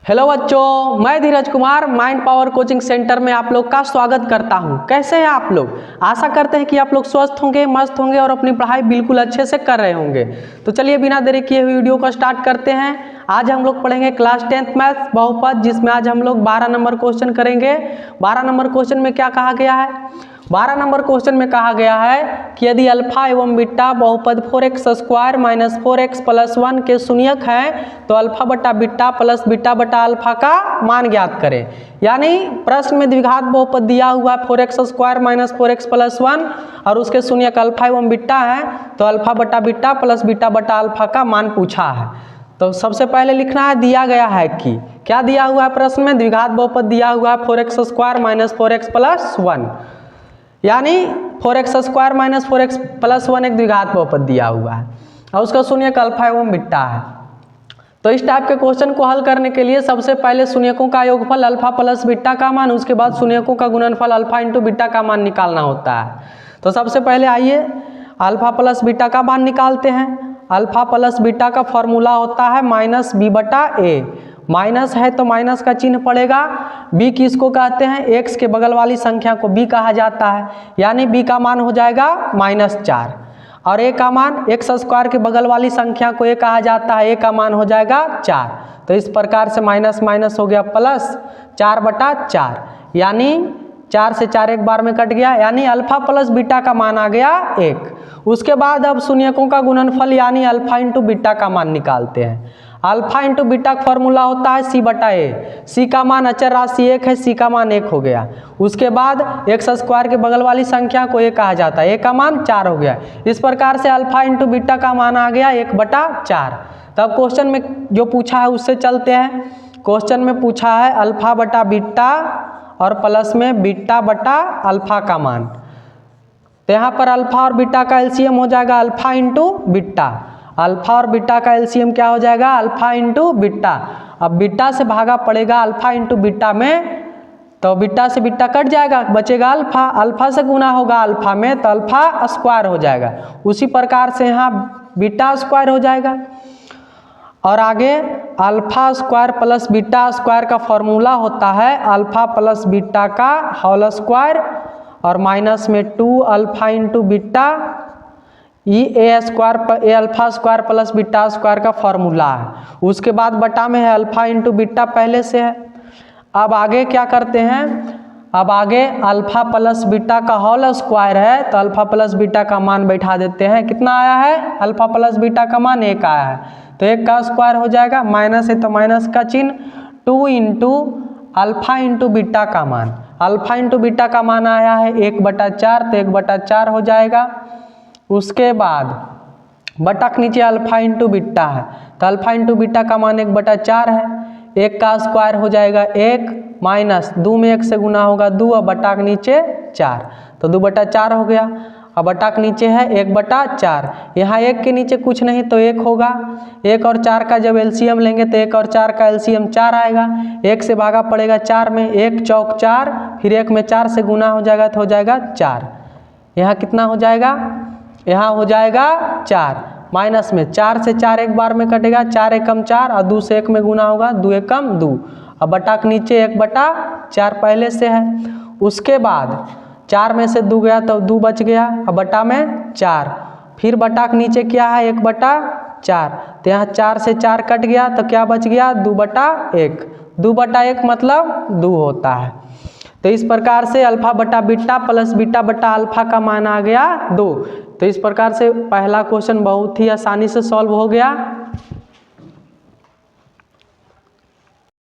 Hello बच्चों, मैं Dheeraj Kumar mind power coaching centre में आप लोग का स्वागत करता हूं। कैसे हैं आप लोग? आशा करते हैं कि आप लोग स्वस्थ होंगे, मस्त होंगे और अपनी पढ़ाई बिल्कुल अच्छे से कर रहे होंगे। तो चलिए बिना देरी किए हुए वीडियो को स्टार्ट करते हैं। आज हम लोग पढ़ेंगे क्लास 10th मैथ्स बहुपद, जिसमें आज हम लोग 12 नंबर क्वेश्चन करेंगे। 12 नंबर क्वेश्चन में क्या कहा गया है? 12 नंबर क्वेश्चन में कहा गया है कि यदि अल्फा एवं बीटा बहुपद 4x² माइनस 4x प्लस 1 के शून्यक हैं तो अल्फा बटा बीटा प्लस बीटा बटा अल्फा का मान ज्ञात करें। यानी प्रश्न में द्विघात बहुपद दिया हुआ है 4x² माइनस 4x प्लस 1 और उसके शून्यक अल्फा एवं बीटा है, तो अल्फा बटा बीटा प्लस बीटा बटा अल्फा का मान पूछा है। तो सबसे पहले लिखना है, दिया गया है कि क्या दिया हुआ है प्रश्न में? द्विघात बहुपद दिया हुआ है 4x² माइनस 4x प्लस 1, यानी 4x² माइनस 4x प्लस 1 एक द्विघात बहुपद दिया हुआ है और उसका शून्यक अल्फा एवं बीटा है। तो इस टाइप के क्वेश्चन को हल करने के लिए सबसे पहले शून्यकों का योगफल अल्फा प्लस बीटा का मान, उसके बाद शून्यकों का गुणनफल अल्फा इंटू बीटा का मान निकालना होता है। तो सबसे पहले आइए अल्फा प्लस बीटा का मान निकालते हैं। अल्फा प्लस बीटा का फॉर्मूला होता है माइनस बी बटा ए। माइनस है तो माइनस का चिन्ह पड़ेगा। b किसको कहते हैं? x के बगल वाली संख्या को b कहा जाता है, यानी b का मान हो जाएगा -4 और a का मान x² के बगल वाली संख्या को a कहा जाता है, a का मान हो जाएगा 4। तो इस प्रकार से माइनस माइनस हो गया प्लस 4/4, यानी 4 से 4 एक बार में कट गया, यानी अल्फा प्लस बीटा का मान आ गया 1। उसके बाद अब शून्यकों का गुणनफल यानी अल्फा इंटू बीटा का मान निकालते हैं। अल्फा इंटू बीटा का फॉर्मूला होता है c बटा ए। c का मान अचर राशि 1 है, c का मान 1 हो गया। उसके बाद x² के बगल वाली संख्या को a कहा जाता है, a का मान 4 हो गया। इस प्रकार से अल्फा इंटू बीटा का मान आ गया 1/4। तब क्वेश्चन में जो पूछा है उससे चलते हैं। क्वेश्चन में पूछा है अल्फा बटा बीटा और प्लस में बीटा बटा अल्फा का मान। तो यहाँ पर अल्फा और बीटा का एलसीएम हो जाएगा अल्फा इंटू बीटा। अल्फा और बीटा का एलसीएम क्या हो जाएगा? Alpha into beta. अब बीटा से भागा पड़ेगा अल्फा इंटू बीटा में, तो बीटा से बीटा कट जाएगा, बचेगा अल्फा। अल्फा से गुना होगा अल्फा में तो अल्फा स्क्वायर हो जाएगा। उसी प्रकार से यहाँ बीटा स्क्वायर हो जाएगा। और आगे alpha square plus beta square का फॉर्मूला होता है अल्फा प्लस बीटा का होल स्क्वायर और माइनस में 2 alpha into beta, A alpha square plus beta square का फॉर्मूला है। उसके बाद बटा में है अल्फा इंटू बीटा पहले से है। अब आगे क्या करते हैं? अब आगे अल्फा प्लस बीटा का होल स्क्वायर है तो अल्फा प्लस बीटा का मान बैठा देते हैं। कितना आया है? अल्फा प्लस बीटा का मान 1 आया है, तो 1 का स्क्वायर हो जाएगा। माइनस है तो माइनस का चिन्ह, 2 इंटू अल्फा इंटू बीटा का मान। अल्फा इंटू बीटा का मान आया है 1/4, तो 1/4 हो जाएगा। उसके बाद बटा के नीचे अल्फा इंटू बीटा है, तो अल्फा इंटू बीटा का मान 1/4 है। 1 का स्क्वायर हो जाएगा 1 माइनस 2 में 1 से गुना होगा 2 और बटा के नीचे 4, तो 2/4 हो गया। अब बटा के नीचे है 1/4। यहाँ 1 के नीचे कुछ नहीं तो 1 होगा। 1 और 4 का जब एलसीएम लेंगे तो 1 और 4 का एलसीएम 4 आएगा। 1 से भागा पड़ेगा 4 में, 1 चौक 4, फिर 1 में 4 से गुना हो जाएगा तो हो जाएगा 4। यहाँ कितना हो जाएगा? यहाँ हो जाएगा 4। माइनस में 4 से 4 एक बार में कटेगा, 4 एकम 4 और 2 से 1 में गुना होगा, 2 एकम 2। अब बटा के नीचे 1/4 पहले से है। उसके बाद 4 में से 2 गया तो 2 बच गया, अब बटा में 4। फिर बटा के नीचे क्या है? 1/4। तो यहाँ 4 से 4 कट गया तो क्या बच गया? 2/1। 2/1 मतलब 2 होता है। तो इस प्रकार से अल्फा बटा बीटा प्लस बीटा बटा अल्फा का मान आ गया 2। तो इस प्रकार से पहला क्वेश्चन बहुत ही आसानी से सॉल्व हो गया।